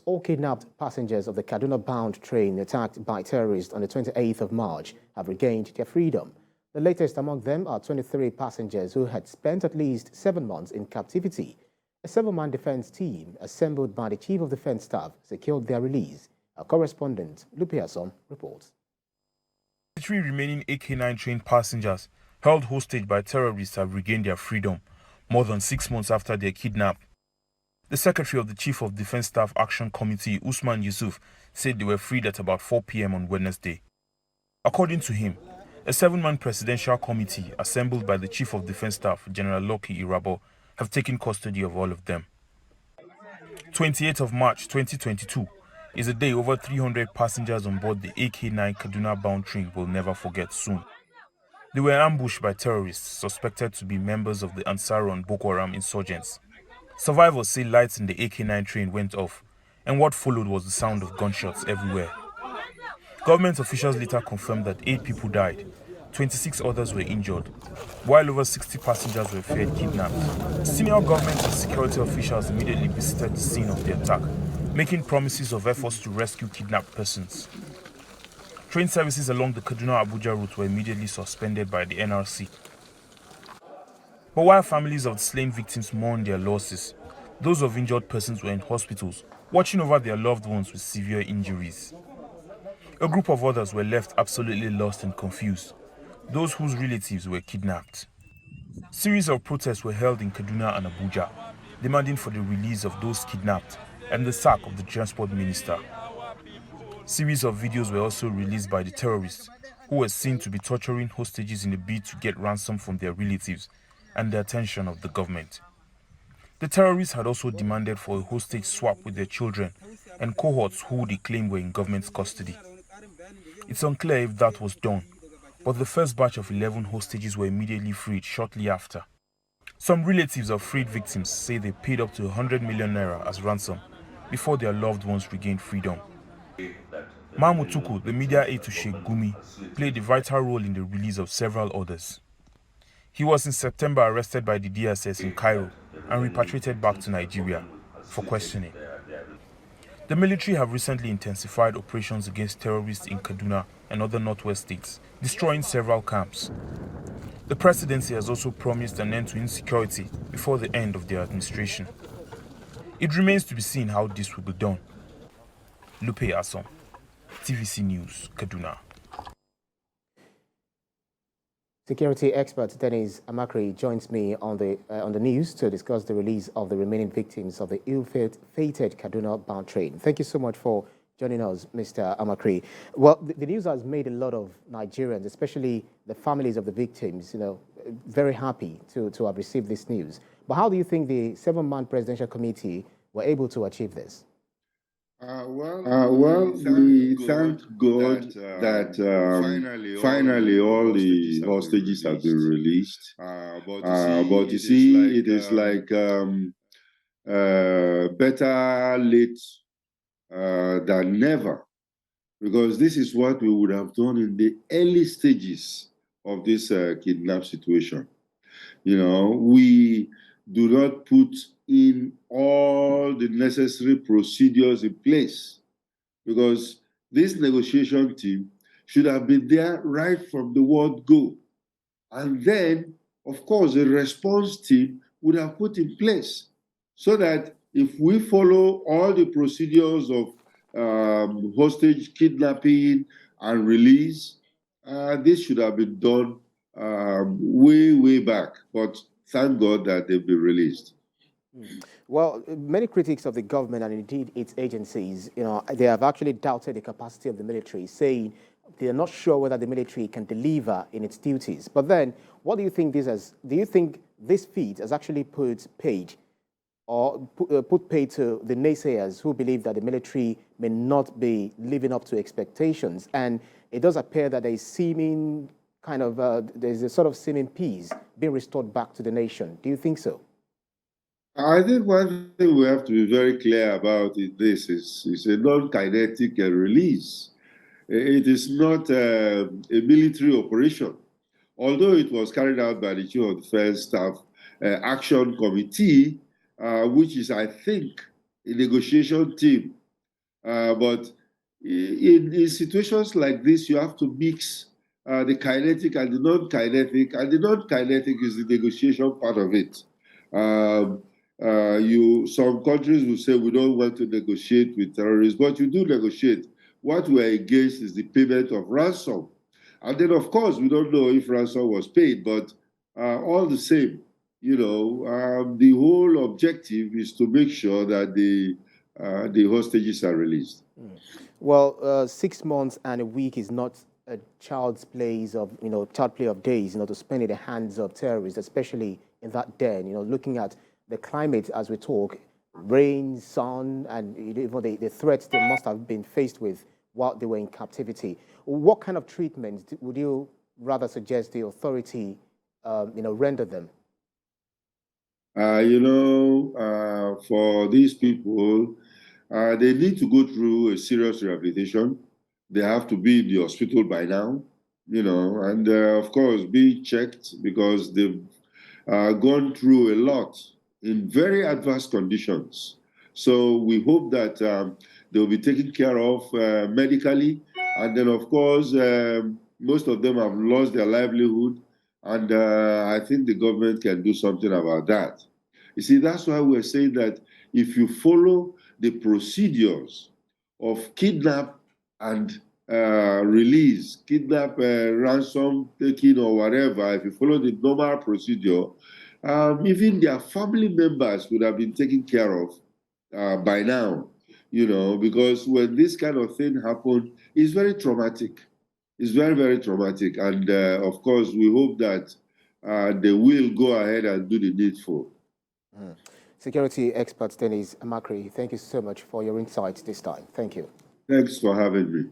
all kidnapped passengers of the Kaduna-bound train attacked by terrorists on the 28th of March have regained their freedom. The latest among them are 23 passengers who had spent at least 7 months in captivity. A 7-man defense team assembled by the Chief of Defense Staff secured their release. Our correspondent, Lupe Asom, reports. The 3 remaining AK-9 train passengers held hostage by terrorists have regained their freedom more than 6 months after their kidnap. The Secretary of the Chief of Defense Staff Action Committee, Usman Yusuf, said they were freed at about 4 p.m. on Wednesday. According to him, a 7-man presidential committee assembled by the Chief of Defense Staff, General Lucky Irabo, have taken custody of all of them. 28th of March 2022 is a day over 300 passengers on board the AK-9 Kaduna-bound train will never forget soon. They were ambushed by terrorists suspected to be members of the Ansar and Boko Haram insurgents. Survivors say lights in the AK-9 train went off, and what followed was the sound of gunshots everywhere. Government officials later confirmed that 8 people died, 26 others were injured, while over 60 passengers were feared kidnapped. Senior government and security officials immediately visited the scene of the attack, making promises of efforts to rescue kidnapped persons. Train services along the Kaduna-Abuja route were immediately suspended by the NRC. But while families of the slain victims mourned their losses, those of injured persons were in hospitals, watching over their loved ones with severe injuries. A group of others were left absolutely lost and confused, those whose relatives were kidnapped. Series of protests were held in Kaduna and Abuja, demanding for the release of those kidnapped and the sack of the transport minister. Series of videos were also released by the terrorists, who were seen to be torturing hostages in a bid to get ransom from their relatives and the attention of the government. The terrorists had also demanded for a hostage swap with their children and cohorts who they claim were in government's custody. It's unclear if that was done, but the first batch of 11 hostages were immediately freed shortly after. Some relatives of freed victims say they paid up to 100 million naira as ransom before their loved ones regained freedom. Mahmoud, the media aide to Sheikh Gumi, played a vital role in the release of several others. He was in September arrested by the DSS in Cairo and repatriated back to Nigeria for questioning. The military have recently intensified operations against terrorists in Kaduna and other northwest states, destroying several camps. The presidency has also promised an end to insecurity before the end of their administration. It remains to be seen how this will be done. Lupe Asom, TVC News, Kaduna. Security expert Dennis Amachree joins me on the news to discuss the release of the remaining victims of the ill-fated Kaduna-bound train. Thank you so much for joining us, Mr. Amachree. Well, the news has made a lot of Nigerians, especially the families of the victims, very happy to have received this news. But how do you think the 7-man presidential committee were able to achieve this? We thank God that finally all the hostages have been released. But you see, it is like better late than never, because this is what we would have done in the early stages of this kidnap situation. We do not put in all the necessary procedures in place, because this negotiation team should have been there right from the word go. And then, of course, the response team would have put in place so that if we follow all the procedures of hostage kidnapping and release, this should have been done way back. But thank God that they've been released. Well, many critics of the government and indeed its agencies, they have actually doubted the capacity of the military, saying they are not sure whether the military can deliver in its duties. But then, what do you think this has? Do you think this feat has actually put paid to the naysayers who believe that the military may not be living up to expectations? And it does appear that there is seeming there's a sort of seeming peace being restored back to the nation. Do you think so? I think one thing we have to be very clear about is a non-kinetic release. It is not a military operation, although it was carried out by the Chief of Defense Staff Action Committee, which is, I think, a negotiation team But in situations like this, you have to mix the kinetic and the non-kinetic, and the non-kinetic is the negotiation part of it. Some countries will say we don't want to negotiate with terrorists, but you do negotiate. What we are against is the payment of ransom. And then, of course, we don't know if ransom was paid, but all the same, the whole objective is to make sure that the hostages are released. Well, 6 months and a week is not a child's play of days, to spend in the hands of terrorists, especially in that den. Looking at the climate as we talk, rain, sun, and even the threats they must have been faced with while they were in captivity. What kind of treatment would you rather suggest the authority, render them? For these people, they need to go through a serious rehabilitation. They have to be in the hospital by now, and of course, be checked because they've gone through a lot in very adverse conditions. So we hope that they'll be taken care of medically. And then, of course, most of them have lost their livelihood. And I think the government can do something about that. You see, that's why we're saying that if you follow the procedures of kidnap and release, kidnap, ransom taking, or whatever, if you follow the normal procedure, even their family members would have been taken care of by now, because when this kind of thing happens, it's very traumatic. It's very, very traumatic. And of course, we hope that they will go ahead and do the needful. Security expert Dennis Amachree, thank you so much for your insights this time. Thank you. Thanks for having me.